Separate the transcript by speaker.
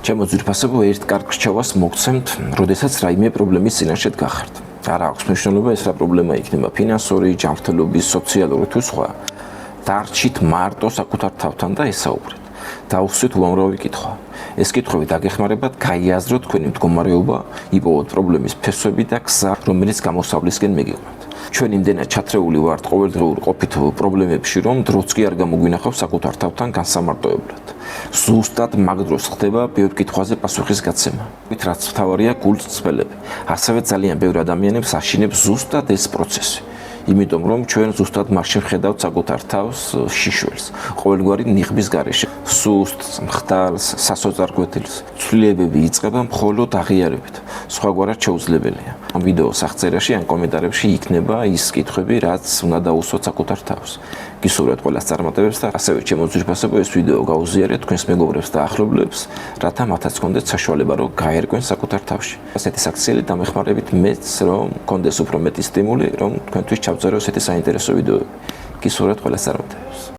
Speaker 1: ჩემო ძვირფასებო ერთ კარგ რჩევას მოგცემთ, როდესაც რაიმე პრობლემის წინაშე გახართ. არ აქვს მნიშვნელობა ეს რა პრობლემა იქნება, ფინანსური, ჯანმრთელობის, სოციალური თუ სხვა. დარჩით მარტო საკუთარ თავთან და ესაუბრეთ. დაუსვით უამრავი კითხვა. ეს კითხვები დაგეხმარებათ გაიაზროთ თქვენი მდგომარეობა, იპოვოთ პრობლემის ფესვები და გზა, რომელიც გამოსავლისკენ მიგიყვანთ. ჩვენ იმდენად ჩათრეული ვართ ყოველდღიურ ყოფით პრობლემებში, რომ დროც კი არ გამოგვინახავს საკუთარ თავთან განსამარტოებლად. ზუსტად მაგ დროს ხდება ბევრ კითხვაზე პასუხის გაცემა. რაც მთავარია გულს წველები. ასევე ძალიან ბევრ ადამიანებს აშინებს ზუსტად ეს პროცესი. იმიტომ რომ ჩვენ ზუსტად მაშინ ხედავთ საკუთარ თავს შიშველს, ყოველგვარი ნიღბის გარეშე, სუსტს, მხტალს, სასოწარკვეთილს. ცვლილებები იწყება მხოლოდ აღიარებით. სხვაგვარად შეუძლებელია. ამ ვიდეოს აღწერაში ან კომენტარებში იქნება ის კითხვები, რაც უნდა დაუსვათ საკუთარ თავს. გისურვებთ ყველას წარმატებებს და ასევე ჩემო ძვირფასებო ეს ვიდეო გაუზიარეთ თქვენს მეგობრებს და ახლობლებს, რათა მათაც კონდეთ საშუალება რომ გაერკვენ საკუთარ თავში. ასეთი საქციელი დამეხმარებით მეც რომ კონდეს უფრო მეტი სტიმული, რომ თქვენთვის ჩავწერო ესეთი საინტერესო ვიდეოები. გისურვებთ ყველას წარმატებებს.